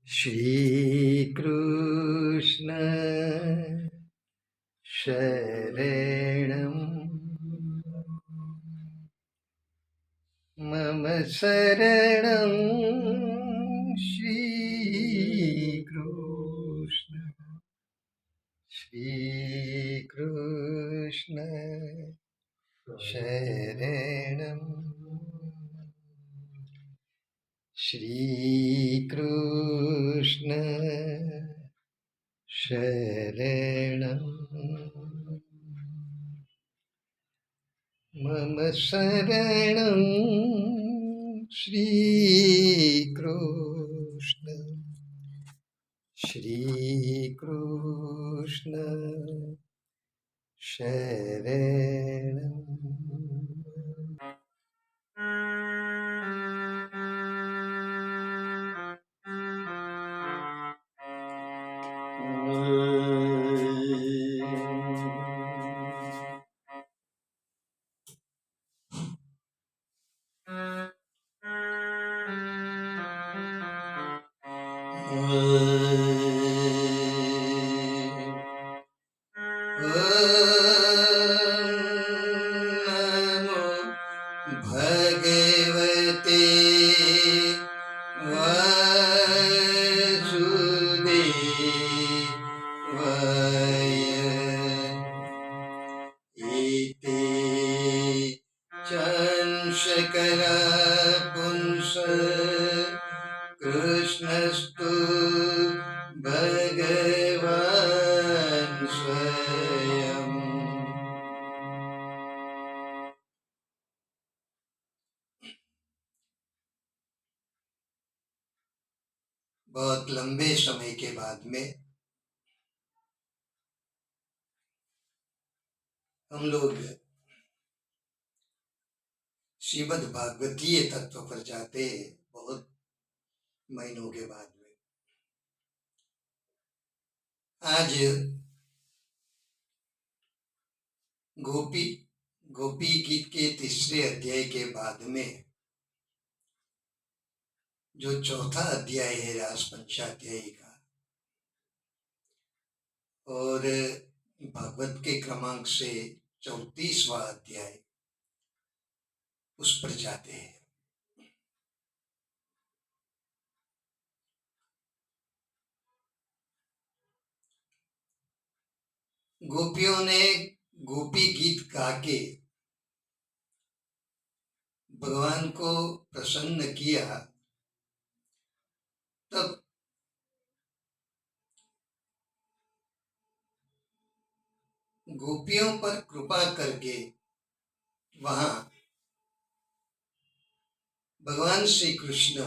श्री कृष्ण शरणं मम शरणं श्री कृष्ण शरणं श्री कृष्ण शरणं मम शरणं श्रीकृष्ण शरणं नमो भगवते वासुदेवाय इति चंशकरा पुंस कृष्णस्तु भगवान् स्वयं। बहुत लंबे समय के बाद में हम लोग श्रीमद् भागवतीय तत्व पर जाते, बहुत महीनों के बाद में आज गोपी गीत के तीसरे अध्याय के बाद में जो चौथा अध्याय है रास पंचाध्यायी का, और भागवत के क्रमांक से 34वां अध्याय, उस पर जाते हैं। गोपियों ने गोपी गीत गा के भगवान को प्रसन्न किया, तब गोपियों पर कृपा करके वहां भगवान श्री कृष्ण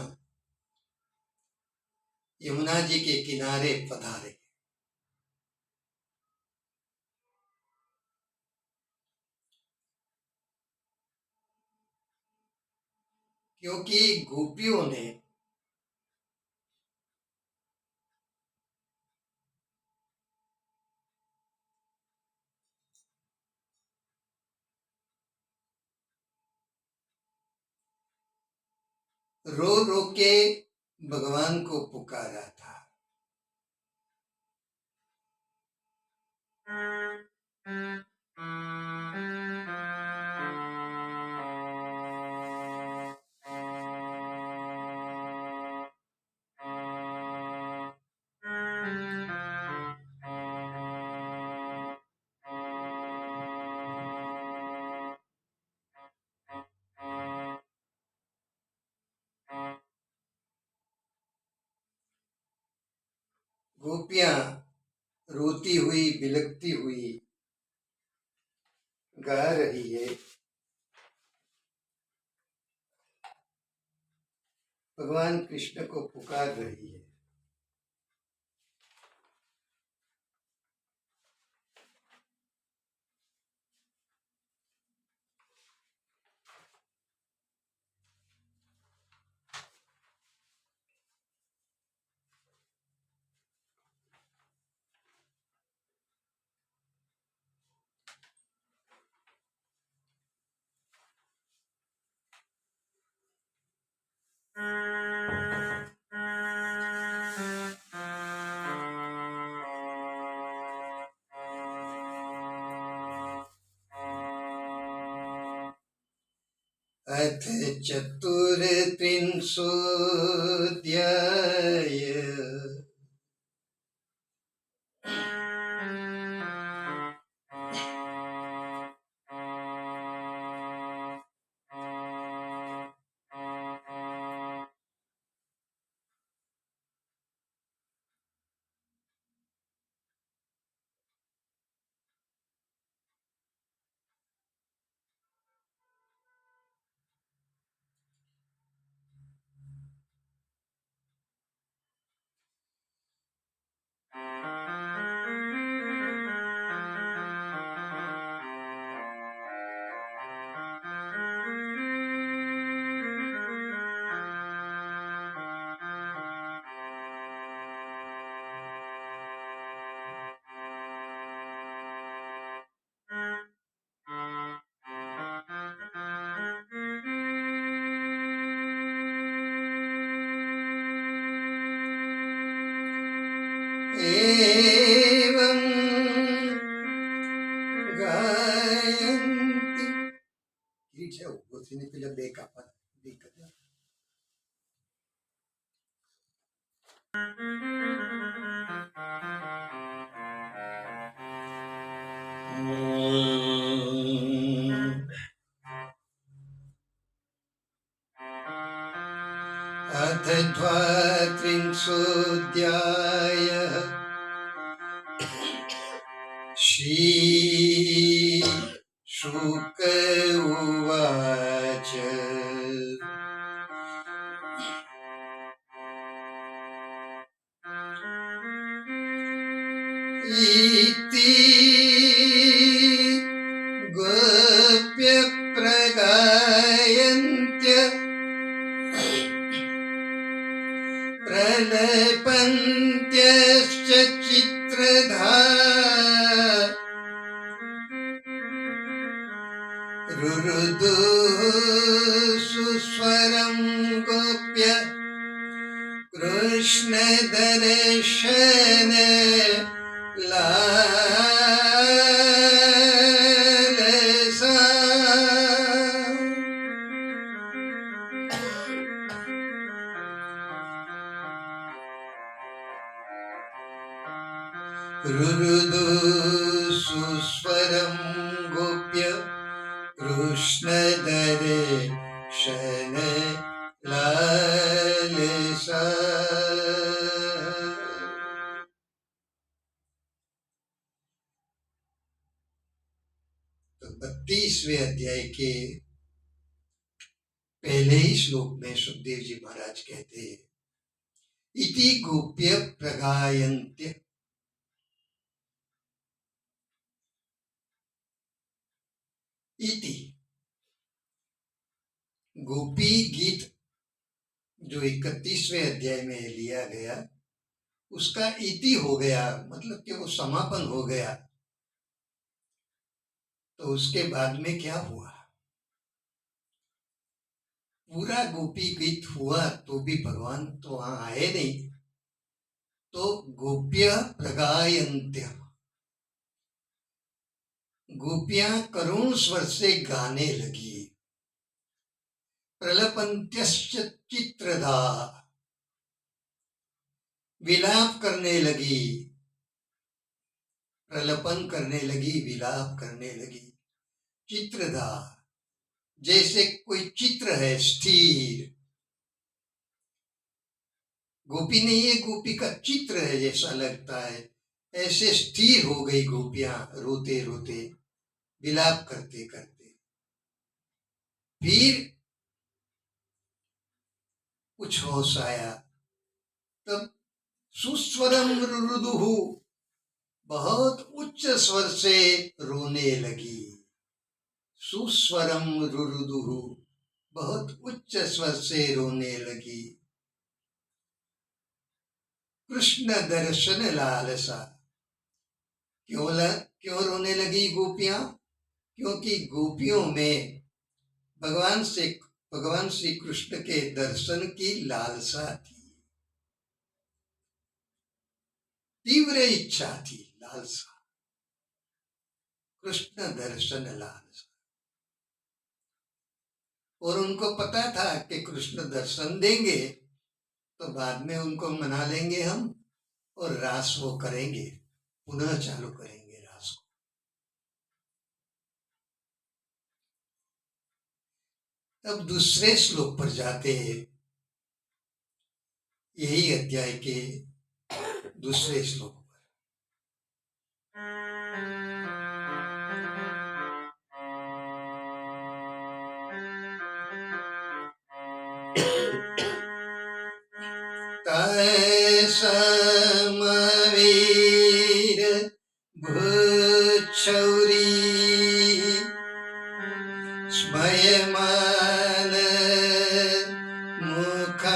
यमुना जी के किनारे पधारे। क्योंकि गोपियों ने रो रो के भगवान को पुकारा था। गोपियां रोती हुई बिलखती हुई गा रही है, भगवान कृष्ण को पुकार रही है। चतुर्त्रिंशोऽध्याय एवं गायन्ति ठीक है वो सिने पे जब देखा पर दिक्कत है अथ द्वात्रिंशोऽध्यायः श्रीशुक उवाच इति गोप्य प्रगायन्त्य प्रलपन्त्यश्च चित्रधा रुरुदु सुस्वरं गोप्य कृष्णदर्शन लालसा रुरुदु सुस्वरं गोप्य कृष्णदर्शन लालसा। तो 32वें अध्याय के पहले ही श्लोक में सुखदेव जी महाराज कहते हैं इति गोप्य प्रगायन्त्य। इति गोपी गीत जो 31वें अध्याय में लिया गया उसका इति हो गया मतलब कि वो समापन हो गया। तो उसके बाद में क्या हुआ पूरा गोपी गीत हुआ तो भी भगवान तो वहां आए नहीं। तो गोप्य प्रगायन्त्य गोपियां करुण स्वर से गाने लगी। प्रलपन्त्यश्च चित्रधा विलाप करने लगी। प्रलपन करने लगी विलाप करने लगी। चित्रधा जैसे कोई चित्र है स्थिर। गोपी नहीं है गोपी का चित्र है जैसा लगता है ऐसे स्थिर हो गई गोपियां रोते रोते विलाप करते करते। फिर कुछ होश आया तब सुस्वरम रुरुदुहु बहुत उच्च स्वर से रोने लगी। सुस्वरम रुरुदुहु बहुत उच्च स्वर से रोने लगी। कृष्ण दर्शन लालसा क्यों रोने लगी गोपियां क्योंकि गोपियों में भगवान श्री कृष्ण के दर्शन की लालसा थी तीव्र इच्छा थी लालसा कृष्ण दर्शन लालसा। और उनको पता था कि कृष्ण दर्शन देंगे तो बाद में उनको मना लेंगे हम और रास वो करेंगे, पुनः चालू करेंगे रास को। अब दूसरे श्लोक पर जाते हैं, यही अध्याय के दूसरे श्लोक पर। समवीर भूक्षौरी स्मयमान मुखाम्बुज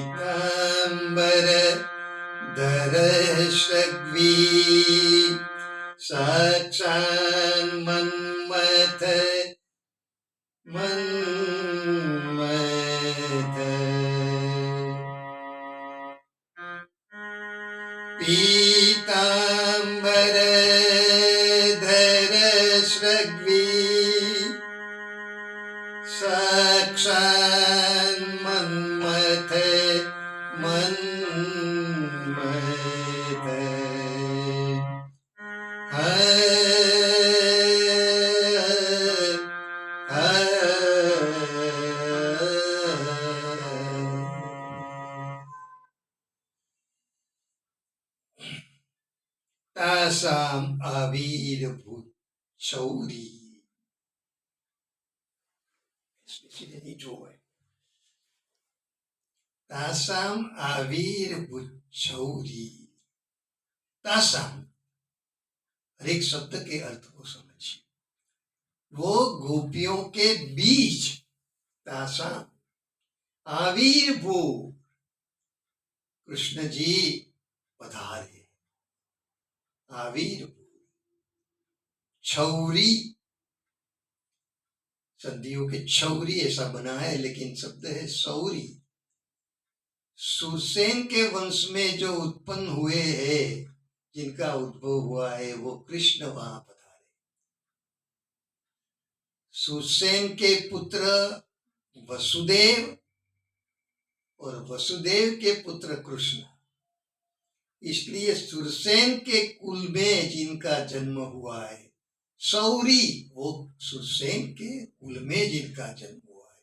पीताम्बर धरश्रग्वी साक्षान्मन्मथ मन्मथ पीताम्बर धरश्रग्वी साक्षान्मन्मथ मन्मथ तासाम आविर्भूत शौरी, इसलिए जो है तासाम आविर्भूत शौरी। तासाम, हर एक शब्द के अर्थ को समझिए। वो गोपियों के बीच, तासाम आविर्भू, कृष्ण जी पधारे। आविर्भू, छौरी, सदियों के छौरी ऐसा बना है, लेकिन शब्द है सौरी। सुरसेन के वंश में जो उत्पन्न हुए हैं, जिनका उद्भव हुआ है, वो कृष्ण वहां पधारे। सुरसेन के पुत्र वसुदेव और वसुदेव के पुत्र कृष्ण, इसलिए सुरसेन के कुल में जिनका जन्म हुआ है, सौरी, वो सुरसेन के कुल में जिनका जन्म हुआ है,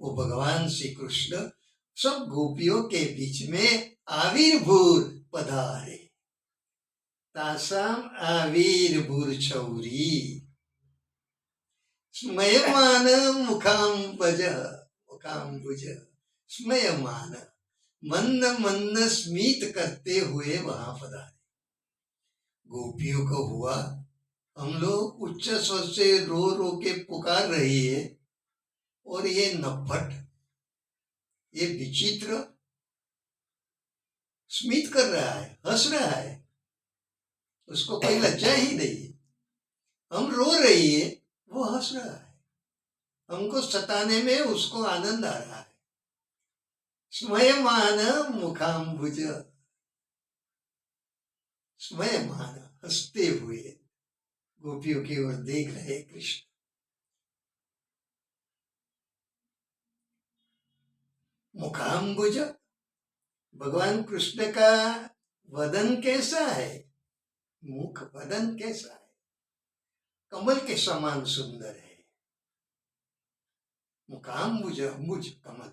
वो भगवान श्री कृष्ण सब गोपियों के बीच में आविर्भूर पधारे। तासाम आविर्भूर छौरी स्मयमान मुखाम्बुज, मुखाम्बुज स्मयमान, मंद मंद स्मित करते हुए वहां पधारे। गोपियों को हुआ, हम लोग उच्च स्वर से रो रो के पुकार रही है और ये नफट, ये विचित्र स्मित कर रहा है, हंस रहा है, उसको कोई लज्जा ही नहीं। हम रो रही है, वो हंस रहा है, हमको सताने में उसको आनंद आ रहा है। स्मयमान मुखाम्बुज, स्मयमान, हंसते हुए गोपियों की ओर देख रहे कृष्ण। मुखाम्बुज, भगवान कृष्ण का वदन कैसा है, मुख वदन कैसा है, कमल के समान सुंदर है। मुखाम्बुज, अंबुज कमल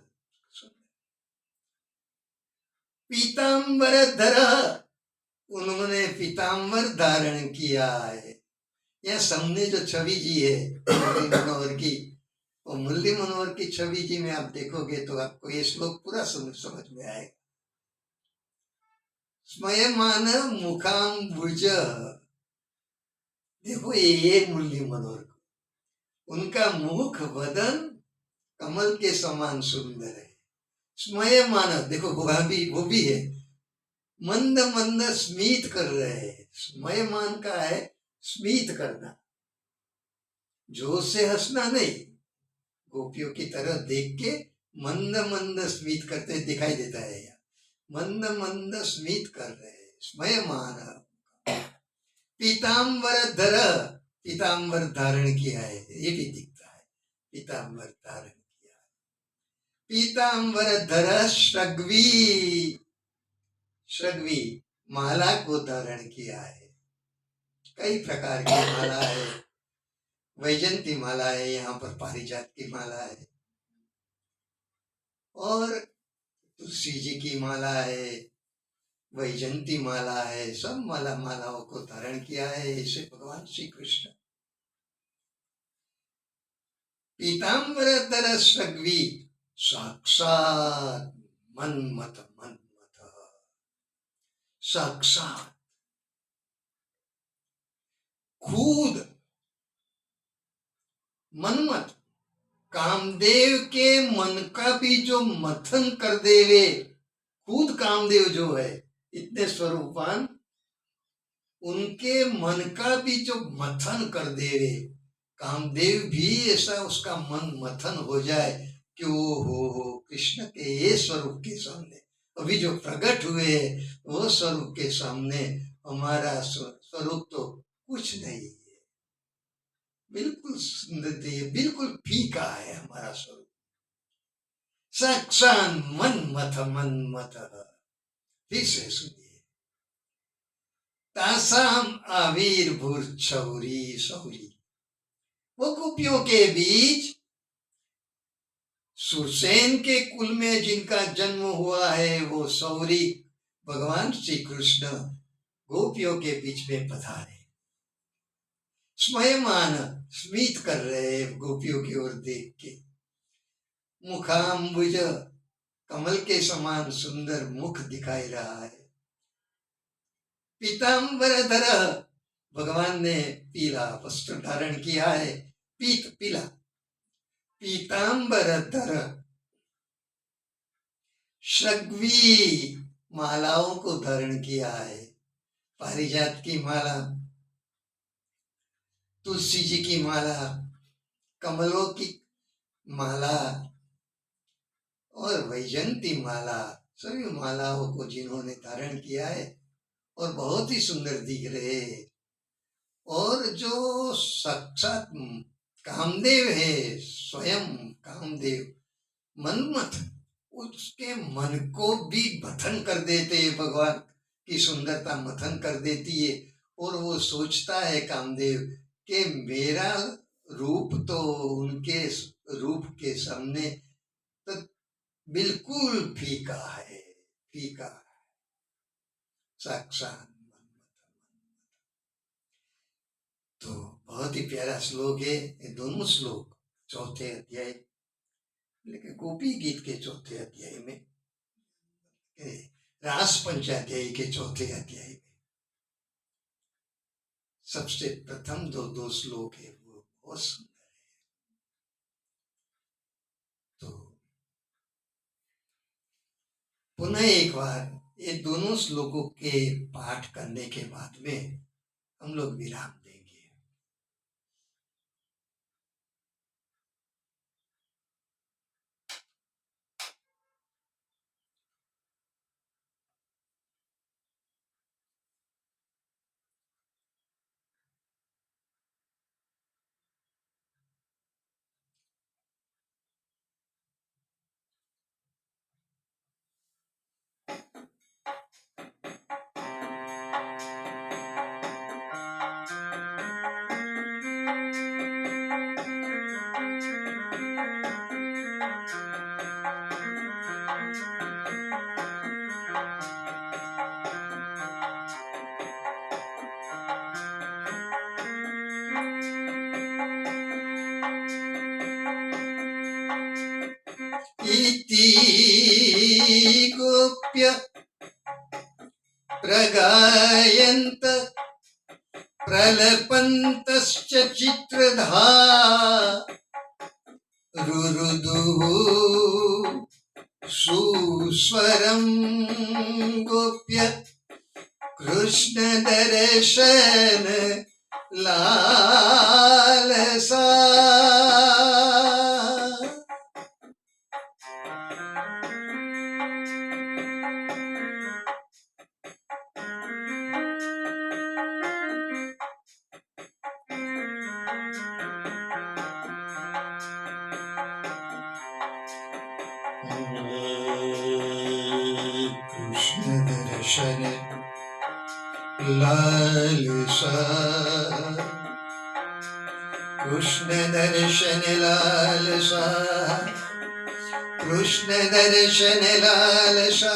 सुंदर। पीताम्बर धर, उन्होंने पीताम्बर धारण किया है। यह सामने जो छवि जी है मुरली मनोहर की, और मुरली मनोहर की छवि जी में आप देखोगे तो आपको ये श्लोक पूरा समझ में आएगा। स्मयमान मुखाम्बुज, देखो ये मुरली मनोहर, उनका मुख वदन कमल के समान सुंदर है। स्मयमान, देखो वो भी है, मंद मंद स्मित कर रहे हैं। स्मयमान का है स्मित करना, जोर से हंसना नहीं, गोपियों की तरह देख के मंद मंद स्मित करते दिखाई देता है। मंद मंद स्मित कर रहे हैं, स्मयमान। पीताम्बर धर, पीताम्बर धारण किया है, ये भी दिखता है, पीताम्बर धारण किया है। पीताम्बर धर श्रग्वी, श्रग्वी माला को धारण किया है। कई प्रकार की माला है, वैजंती माला है, यहाँ पर पारिजात की माला है, और तुलसी जी की माला है, वैजंती माला है, सब मालाओं को धारण किया है इसे भगवान श्री कृष्ण। पीताम्बरधर श्रग्वी साक्षात मन्मथ, मन्मथ साक्षात खुद मन्मथ, कामदेव के मन का भी जो मथन कर देवे, खुद कामदेव जो है इतने स्वरूपान, उनके मन का भी जो मथन कर देवे, कामदेव भी ऐसा उसका मन मथन हो जाए कि वो हो कृष्ण के ये स्वरूप के सामने, अभी जो प्रकट हुए वो स्वरूप के सामने हमारा स्वरूप तो कुछ नहीं है, बिल्कुल सुंदर, बिल्कुल फीका है हमारा स्वरूप। साक्षात मन्मथ, मन्मथ। फिर से सुनिए, तासाम आविर्भूर छौरी सौरी, वो गोपियों के बीच सुरसेन के कुल में जिनका जन्म हुआ है, वो सौरी भगवान श्री कृष्ण गोपियों के बीच में पधारे, स्मयमान स्मित कर रहे गोपियों की ओर देख के, मुखाम्बुज कमल के समान सुंदर मुख दिखाई रहा है। पीताम्बरधर, भगवान ने पीला वस्त्र धारण किया है, पीत पीला, पीताम्बरधर श्रग्वी मालाओं को धारण किया है, पारिजात की माला, तुलसी जी की माला, कमलों की माला और वैजंती माला, सभी मालाओं को जिन्होंने धारण किया है और बहुत ही सुंदर दिख रहे, और जो साक्षात कामदेव है, स्वयं कामदेव मन्मथ, उसके मन को भी मथन कर देते हैं, भगवान की सुंदरता मथन कर देती है, और वो सोचता है कामदेव कि मेरा रूप तो उनके रूप के सामने तो बिल्कुल फीका है, फीका है, साक्षात। तो बहुत ही प्यारा श्लोक है ये दोनों श्लोक, चौथे अध्याय, लेकिन गोपी गीत के चौथे अध्याय में, रास पंचाध्यायी के चौथे अध्याय में सबसे प्रथम दो श्लोक है, वो बहुत सुंदर है। तो पुनः एक बार ये दोनों श्लोकों के पाठ करने के बाद में हम लोग विराम देंगे। इति गोप्य प्रगायन्त प्रलपन्तश्च चित्रधा रुरुदुः सुस्वरं गोप्य कृष्ण दर्शन लालसा। दर्शन लालसा, कृष्ण दर्शन लालसा, कृष्ण दर्शन लालसा,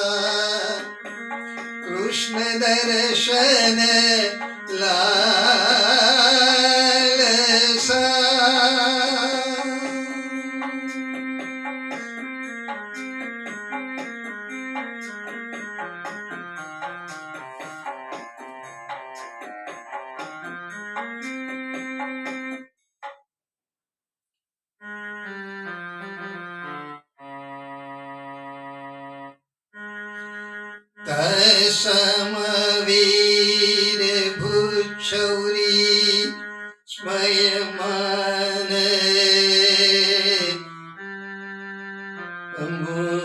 कृष्ण दर्शन लालसा। तत्समवीर भूक्षौरी स्मयमान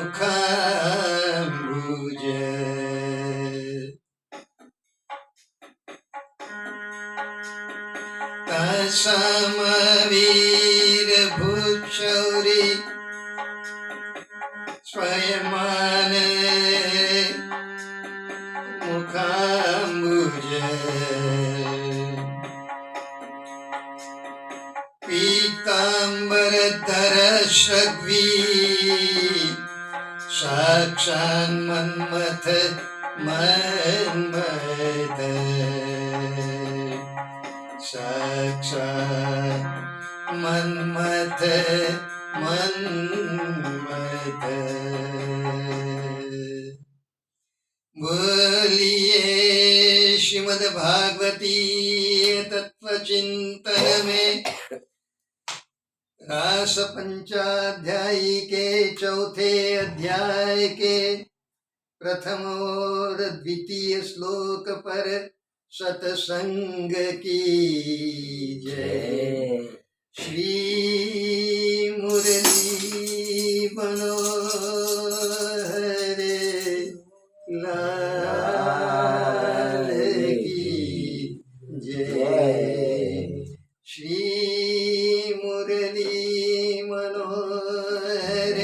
मुखाम्बुज, तत्समवीर भूक्षौरी स्वयमान मुखाम्बुज, पीताम्बरधर शग्वी साक्षान् मन्मथ मन्मथ, साक्षात् मन्मथ मन्मथ। बोलिए श्रीमद् भागवती तत्व चिंतन में रास पंचाध्यायी के चौथे अध्याय के प्रथम और द्वितीय श्लोक पर सत्संग की जय। श्री मुरली मनोहरे लाल की जय। श्री मुरली मनोहर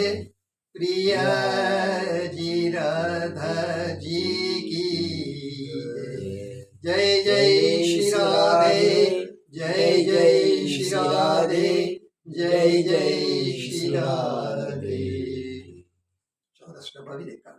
प्रिया जी राधा जी की जय। जय श्री राधे, जय जय श्री राधे, जय जय श्री राधे। 14 का भी देखा।